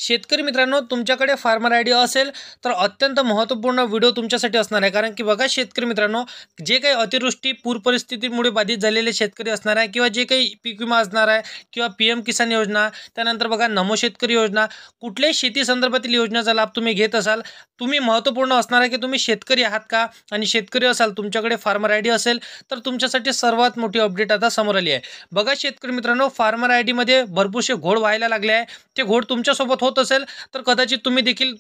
शेतकरी मित्रांनो, तुमच्याकडे फार्मर आयडी असेल तर अत्यंत महत्त्वपूर्ण व्हिडिओ तुमच्यासाठी असणार आहे. कारण की बघा शेतकरी मित्रांनो, जे काही अतिवृष्टी पूर परिस्थितीमुळे बाधित झालेले शेतकरी असणार आहे किंवा जे काही पीक विमा असणार आहे किंवा PM किसान योजना, त्यानंतर बघा नमो शेतकरी योजना, कुठल्याही शेती संदर्भातील योजनेचा लाभ तुम्ही घेत असाल, तुम्ही महत्त्वपूर्ण असणार आहे की तुम्ही शेतकरी आहात का, आणि शेतकरी असाल तुमच्याकडे फार्मर आयडी असेल तर तुमच्यासाठी सर्वात मोठी अपडेट आता समोर आली आहे. बघा शेतकरी मित्रांनो, फार्मर आयडीमध्ये भरपूरसे घोड व्हायला लागले आहे. ते घोड तुमच्यासोबत होत असेल तर कदाचित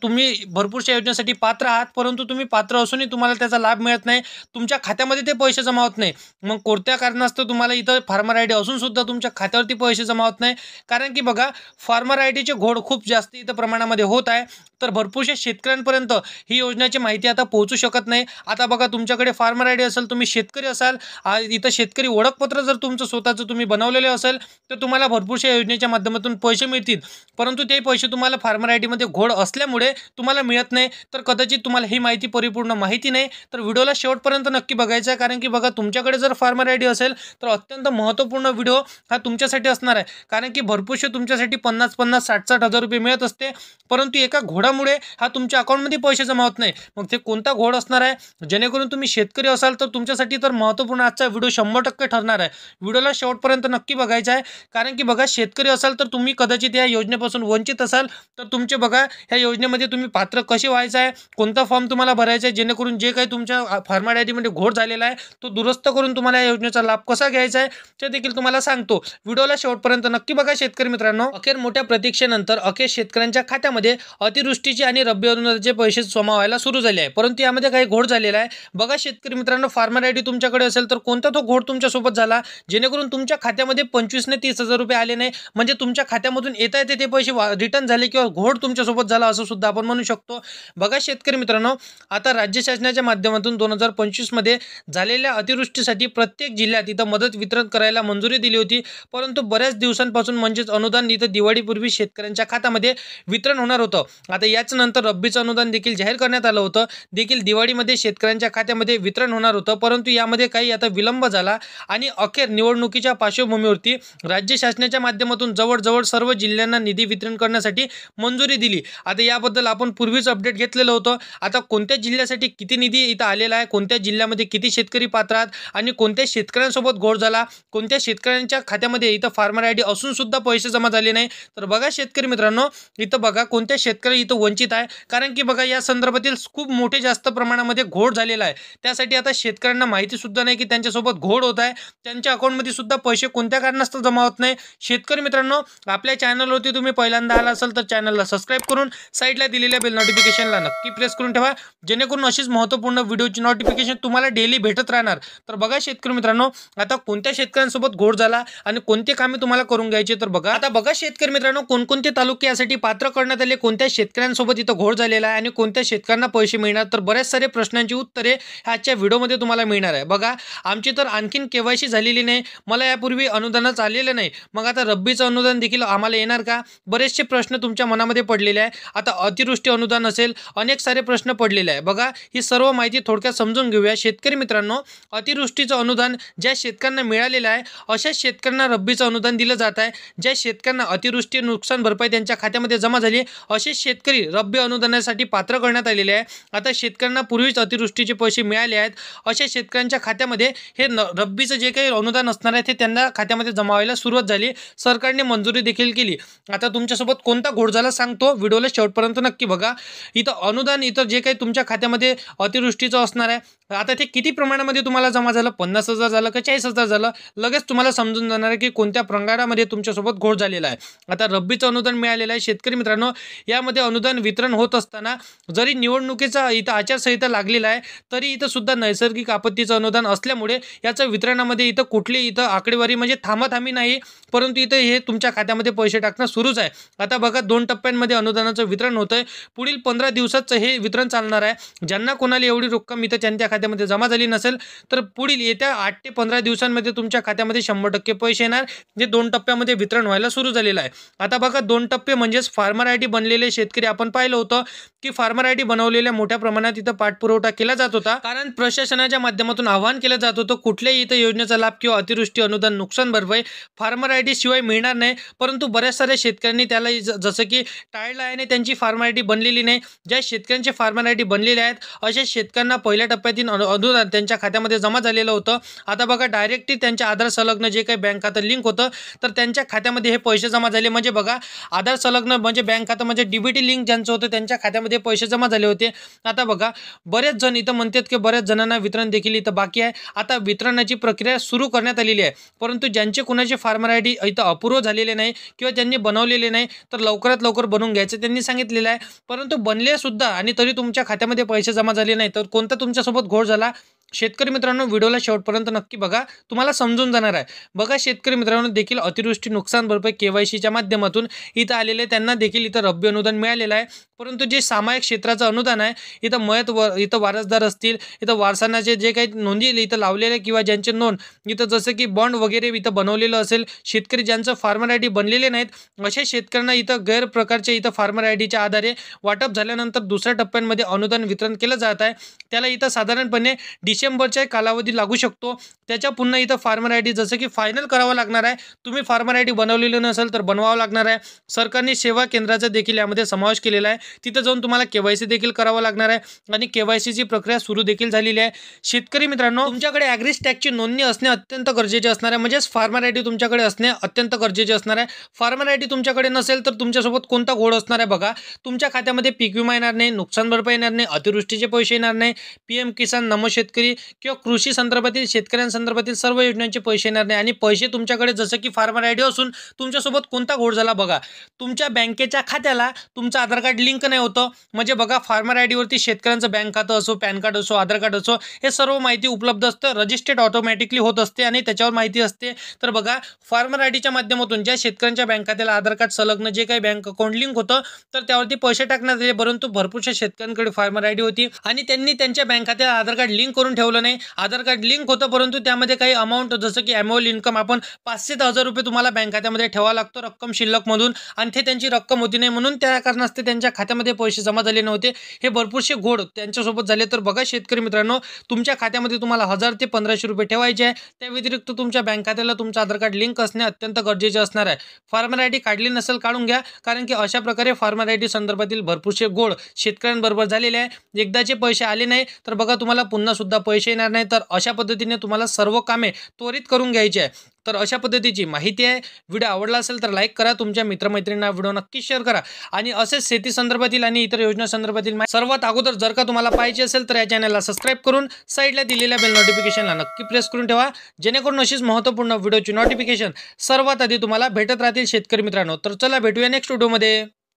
तुम्ही भरपूरशा योजनेसाठी पात्र आहात, परंतु तुम्ही पात्र असूनही तुम्हाला त्याचा लाभ मिळत नाही, तुमच्या खात्यामध्ये ते पैसे जमा होत नाही. मग कोणत्या कारणास्तव तुम्हाला इथं फार्मर आयडी असून सुद्धा तुमच्या खात्यावरती पैसे जमा होत नाही? कारण की बघा फार्मर आयडीचे घोड खूप जास्त इथं प्रमाणामध्ये होत आहे, तर भरपूरशा शेतकऱ्यांपर्यंत ही योजनेची माहिती आता पोहोचू शकत नाही. आता बघा तुमच्याकडे फार्मर आयडी असेल, तुम्ही शेतकरी असाल, इथं शेतकरी ओळखपत्र जर तुमचं स्वतःचं तुम्ही बनवलेले असेल तर तुम्हाला भरपूरशा योजनेच्या माध्यमातून पैसे मिळतील, परंतु ते पैसे तुम्हाला फार्मर आयडीमध्ये घोड असल्यामुळे तुम्हाला मिळत नाही. तर कदाचित तुम्हाला ही माहिती परिपूर्ण माहिती नाही, तर व्हिडिओला शेवटपर्यंत नक्की बघायचं आहे. कारण की बघा तुमच्याकडे जर फार्मर आयडी असेल तर अत्यंत महत्त्वपूर्ण व्हिडिओ हा तुमच्यासाठी असणार आहे. कारण की भरपूरसे तुमच्यासाठी 50-50, 60-60 हजार रुपये मिळत असते, परंतु एका घोडामुळे हा तुमच्या अकाउंटमध्ये पैसे जमा होत नाही. मग ते कोणता घोड असणार आहे? जेणेकरून तुम्ही शेतकरी असाल तर तुमच्यासाठी तर महत्त्वपूर्ण आजचा व्हिडिओ 100% ठरणार आहे. व्हिडिओला शेवटपर्यंत नक्की बघायचं आहे. कारण की बघा शेतकरी असाल तर तुम्ही कदाचित या योजनेपासून वंचित असाल, तर तुमचे बघा ह्या योजनेमध्ये तुम्ही पात्र कसे व्हायचं आहे, कोणता फॉर्म तुम्हाला भरायचा आहे, जेणेकरून जे काही तुमच्या फार्मर आयडीमध्ये घोड झालेला आहे तो दुरुस्त करून तुम्हाला या योजनेचा लाभ कसा घ्यायचा आहे ते देखील तुम्हाला सांगतो. व्हिडिओला शेवटपर्यंत नक्की बघा शेतकरी मित्रांनो. अखेर मोठ्या प्रतीक्षेनंतर अखेर शेतकऱ्यांच्या खात्यामध्ये अतिवृष्टीचे आणि रब्बी अनुदानाचे पैसे जमा व्हायला सुरू झाले आहे, परंतु यामध्ये काही घोड झालेला आहे. बघा शेतकरी मित्रांनो, फार्मर आयडी तुमच्याकडे असेल तर कोणता तो घोड तुमच्यासोबत झाला जेणेकरून तुमच्या खात्यामध्ये 25 ने 30 हजार रुपये आले नाही, म्हणजे तुमच्या खात्यामधून येता येते ते पैसे रिटर्न झाले किंवा घोड तुमच्यासोबत झाला असं सुद्धा आपण म्हणू शकतो. बघा शेतकरी मित्रांनो, आता राज्य शासनाच्या माध्यमातून 2025 मध्ये झालेल्या अतिवृष्टीसाठी प्रत्येक जिल्ह्यात इथं मदत वितरण करायला मंजुरी दिली होती, परंतु बऱ्याच दिवसांपासून म्हणजेच अनुदान इथं दिवाळीपूर्वी शेतकऱ्यांच्या खात्यामध्ये वितरण होणार होतं. आता याच नंतर रब्बीचं अनुदान देखील जाहीर करण्यात आलं होतं, देखील दिवाळीमध्ये शेतकऱ्यांच्या खात्यामध्ये वितरण होणार होतं, परंतु यामध्ये काही आता विलंब झाला आणि अखेर निवडणुकीच्या पार्श्वभूमीवरती राज्य शासनाच्या माध्यमातून जवळजवळ सर्व जिल्ह्यांना निधी वितरण करण्यासाठी मंजुरी दिली. आता याबद्दल आपण पूर्वीच अपडेट घेतलेलं होतं. आता कोणत्या जिल्ह्यासाठी किती निधी इथं आलेला आहे, कोणत्या जिल्ह्यामध्ये किती शेतकरी पात्र आहेत आणि कोणत्या शेतकऱ्यांसोबत घोड झाला, कोणत्या शेतकऱ्यांच्या खात्यामध्ये इथं फार्मर आयडी असून सुद्धा पैसे जमा झाले नाही, तर बघा शेतकरी मित्रांनो, इथं बघा कोणत्या शेतकरी इथं वंचित आहे. कारण की बघा या संदर्भातील खूप मोठे जास्त प्रमाणामध्ये घोड झालेला आहे. त्यासाठी आता शेतकऱ्यांना माहिती सुद्धा नाही की त्यांच्यासोबत घोड होत आहे, त्यांच्या अकाउंटमध्ये सुद्धा पैसे कोणत्या कारणास्तव जमा होत नाही. शेतकरी मित्रांनो, आपल्या चॅनलवरती तुम्ही पहिल्यांदा आला असाल तर चॅनलला सबस्क्राईब करून साईडला दिलेल्या बेल नोटिफिकेशनला नक्की प्रेस करून ठेवा, जेणेकरून अशीच महत्त्वपूर्ण व्हिडिओची नोटिफिकेशन तुम्हाला डेली भेटत राहणार. तर बघा शेतकरी मित्रांनो, आता कोणत्या शेतकऱ्यांसोबत घोड झाला आणि कोणते कामे तुम्हाला करून घ्यायचे तर बघा. आता बघा शेतकरी मित्रांनो, कोणकोणते तालुके यासाठी पात्र करण्यात आले, कोणत्या शेतकऱ्यांसोबत इथं घोड झालेला आहे आणि कोणत्या शेतकऱ्यांना पैसे मिळणार, तर बऱ्याच सारे प्रश्नांची उत्तरे आजच्या व्हिडिओमध्ये तुम्हाला मिळणार आहे. बघा आमची तर आणखीन KYC झालेली नाही, मला यापूर्वी अनुदानच आलेलं नाही, मग आता रब्बीचं अनुदान देखील आम्हाला येणार का, बरेचसे प्रश्न तुमच्या मनामध्ये पडलेले आहे. आता अतिवृष्टी अनुदान असेल, अनेक सारे प्रश्न पडलेले आहे. बघा ही सर्व माहिती थोडक्यात समजून घेऊया. शेतकरी मित्रांनो, अतिवृष्टीचं अनुदान ज्या शेतकऱ्यांना मिळालेलं आहे अशाच शेतकऱ्यांना रब्बीचं अनुदान दिलं जात आहे. ज्या शेतकऱ्यांना अतिवृष्टी नुकसान भरपाई त्यांच्या खात्यामध्ये जमा झाली असे शेतकरी रब्बी अनुदानासाठी पात्र करण्यात आलेले आहे. आता शेतकऱ्यांना पूर्वीच अतिवृष्टीचे पैसे मिळाले आहेत, अशा शेतकऱ्यांच्या खात्यामध्ये हे रब्बीचं जे काही अनुदान असणार आहे ते त्यांना खात्यामध्ये जमा व्हायला सुरुवात झाली, सरकारने मंजुरी देखील केली. आता तुमच्यासोबत कोणता घोड झाला सांगतो, व्हिडिओला शेवटपर्यंत नक्की बघा. इथं अनुदान इथं जे काही तुमच्या खात्यामध्ये अतिवृष्टीचं असणार आहे, आता ते किती प्रमाणामध्ये तुम्हाला जमा झालं, 50,000 झालं का 40,000 झालं, लगेच तुम्हाला समजून जाणार आहे की कोणत्या प्रकारामध्ये तुमच्यासोबत घोड झालेला आहे. आता रब्बीचं अनुदान मिळालेलं आहे. शेतकरी मित्रांनो, यामध्ये अनुदान वितरण होत असताना जरी निवडणुकीचा इथं आचारसंहिता लागलेला आहे तरी इथं सुद्धा नैसर्गिक आपत्तीचं अनुदान असल्यामुळे याचं वितरणामध्ये इथं कुठली इथं आकडेवारी म्हणजे थांबाथांबी नाही, परंतु इथं हे तुमच्या खात्यामध्ये पैसे टाकणं सुरूच आहे. आता बघा 2 टप्प्यांमध्ये अनुदानाचं वितरण होतंय. पुढील 15 दिवसाचं हे वितरण चालणार आहे. ज्यांना कोणाला एवढी रक्कम इथं त्यांच्या खात्यामध्ये जमा झाली नसेल तर पुढील येत्या 8 ते 15 दिवसांमध्ये तुमच्या खात्यामध्ये 100% पैसे येणार, जे 2 टप्प्यामध्ये वितरण व्हायला सुरू झालेलं आहे. आता बघा 2 टप्पे म्हणजेच फार्मर आयडी बनलेले शेतकरी आपण पाहिलं होतं की फार्मर आयडी बनवलेल्या मोठ्या प्रमाणात इथं पाठपुरवठा केला जात होता, कारण प्रशासनाच्या माध्यमातून आवाहन केलं जात होतं कुठल्याही इथं योजनेचा लाभ किंवा अतिवृष्टी अनुदान नुकसान भरपाई फार्मर आयडी शिवाय मिळणार नाही. परंतु बऱ्याच साऱ्या शेतकऱ्यांनी त्याला जसं की टाळलं आहे आणि त्यांची फार्मर आयडी बनलेली नाही. ज्या शेतकऱ्यांचे फार्मर आयडी बनलेले आहेत अशा शेतकऱ्यांना पहिल्या टप्प्यातील अनुदान त्यांच्या खात्यामध्ये जमा झालेलं होतं. आता बघा डायरेक्टली त्यांच्या आधार संलग्न जे काही बँक खातं लिंक होतं तर त्यांच्या खात्यामध्ये हे पैसे जमा झाले. म्हणजे बघा आधार संलग्न म्हणजे बँक खातं म्हणजे डीबीटी लिंक ज्यांचं होतं त्यांच्या खात्यामध्ये पैसे जमा झाले होते. आता बघा बरेच जण इथं म्हणतात की बऱ्याच जणांना वितरण देखील इथं बाकी आहे. आता वितरणाची प्रक्रिया सुरू करण्यात आलेली आहे, परंतु ज्यांचे कुणाचे फार्मर आयडी इथं अपूर्व झालेले नाही किंवा त्यांनी बनवलेले नाही तर लवकरात लवकर बनवून घ्यायचं त्यांनी सांगितलेलं आहे. परंतु बनले सुद्धा आणि तरी तुमच्या खात्यामध्ये पैसे जमा झाले नाही तर कोणता तुमच्यासोबत घोळ झाला? शेतकरी मित्रांनो व्हिडिओला शेवटपर्यंत नक्की बघा, तुम्हाला समजून जाणार आहे. बघा शेतकरी मित्रांनो देखील अतिवृष्टी नुकसान भरपाई केवायसीच्या माध्यमातून इथं आलेले त्यांना देखील इथं रब्बी अनुदान मिळालेलं आहे. परंतु जे सामायिक क्षेत्राचं अनुदान आहे इथं इथं वारसदार असतील, इथं वारसांचे जे काही नोंदी इथं लावलेले किंवा ज्यांचे नोंद इथं जसं की बॉन्ड वगैरे इथं बनवलेलं असेल, शेतकरी ज्यांचं फार्मर आयडी बनलेले नाहीत अशा शेतकऱ्यांना इथं गैरप्रकारचे इथं फार्मर आयडीच्या आधारे वाटप झाल्यानंतर दुसऱ्या टप्प्यांमध्ये अनुदान वितरण केलं जात आहे. त्याला इथं साधारणपणे डिसेंबरचा कालावधी लागू शकतो. त्याच्या पुन्हा इथं फार्मर आयडी जसं की फायनल करावं लागणार आहे. तुम्ही फार्मर आयडी बनवलेली नसेल तर बनवावं लागणार आहे. सरकारने सेवा केंद्राचा देखील यामध्ये समावेश केलेला आहे. तिथं जाऊन तुम्हाला केवायसी देखील करावं लागणार आहे आणि केवायसीची प्रक्रिया सुरू देखील झालेली आहे. शेतकरी मित्रांनो तुमच्याकडे ॲग्री टॅक्सची नोंदणी असणे अत्यंत गरजेचे असणार आहे. म्हणजेच फार्मर आयडी तुमच्याकडे असणे अत्यंत गरजेचे असणार आहे. फार्मर आयडी तुमच्याकडे नसेल तर तुमच्यासोबत कोणता घोळ असणार आहे? बघा तुमच्या खात्यामध्ये पीक विमा येणार नाही, नुकसान भरपाई येणार नाही, अतिवृष्टीचे पैसे येणार नाही, PM किसान, नमो शेतकरी किंवा कृषी संदर्भातील शेतकऱ्यांसंदर्भातील सर्व योजनांचे पैसे येणार नाही. आणि पैसे तुमच्याकडे जसं की फार्मर आयडी असून तुमच्यासोबत कोणता घोळ झाला? बघा तुमच्या बँकेच्या खात्याला तुमचं आधार कार्ड लिंक नाही होतं. म्हणजे बघा फार्मर आयडीवरती शेतकऱ्यांचं बँक खातं असो, पॅन कार्ड असो, आधार कार्ड असो हे सर्व माहिती उपलब्ध असतं, रजिस्टर्ड ऑटोमॅटिकली होत असते आणि त्याच्यावर माहिती असते. तर बघा फार्मर आयडीच्या माध्यमातून ज्या शेतकऱ्यांच्या बँक खात्याला आधार कार्ड संलग्न जे काही बँक अकाउंट लिंक होतं तर त्यावरती पैसे टाकण्यात आले, परंतु भरपूरशा शेतकऱ्यांकडे फार्मर आयडी होती आणि त्यांनी त्यांच्या बँक खात्याला आधार कार्ड लिंक करून ठेवलं नाही. आधार कार्ड लिंक होतं परंतु त्यामध्ये काही अमाऊंट जसं की ॲन्युअल इन्कम आपण 500 ते 1000 रुपये तुम्हाला बँक खात्यामध्ये ठेवावा लागतो रक्कम शिल्लकमधून आणि ते त्यांची रक्कम होती नाही म्हणून त्या कारणास्तव त्यांच्या खात्यामध्ये पैसे जमा झाले नव्हते. हे भरपूरसे घोळ त्यांच्यासोबत झाले. तर बघा शेतकरी मित्रांनो तुमच्या खात्यामध्ये तुम्हाला 1000 ते 1500 रुपये ठेवायचे आहे. त्या व्यतिरिक्त तुमच्या बँक खात्याला तुमचं आधार कार्ड लिंक असणे अत्यंत गरजेचे असणार आहे. फार्मर आयडी काढली नसेल काढून घ्या, कारण की अशा प्रकारे फार्मर आयडी संदर्भातील भरपूरसे घोळ शेतकऱ्यांबरोबर झालेले आहे. एकदाचे पैसे आले नाही तर बघा तुम्हाला पुन्हा सुद्धा पैसे येणार नाही. तर अशा पद्धतीने तुम्हाला सर्व कामे त्वरित करून घ्यायची आहे. तर अशा पद्धतीची माहिती आहे. व्हिडिओ आवडला असेल तर लाईक करा, तुमच्या मित्रमैत्रिणींना व्हिडिओ नक्की शेअर करा आणि असेच शेती संदर्भातील आणि इतर योजना संदर्भातील सर्वात अगोदर जर का तुम्हाला पाहिजे असेल तर या चॅनलला सबस्क्राईब करून साईडला दिलेल्या बेल नोटिफिकेशनला नक्की प्रेस करून ठेवा, जेणेकरून अशीच महत्त्वपूर्ण व्हिडिओची नोटिफिकेशन सर्वात आधी तुम्हाला भेटत राहतील शेतकरी मित्रांनो. तर चला भेटूया नेक्स्ट व्हिडिओमध्ये.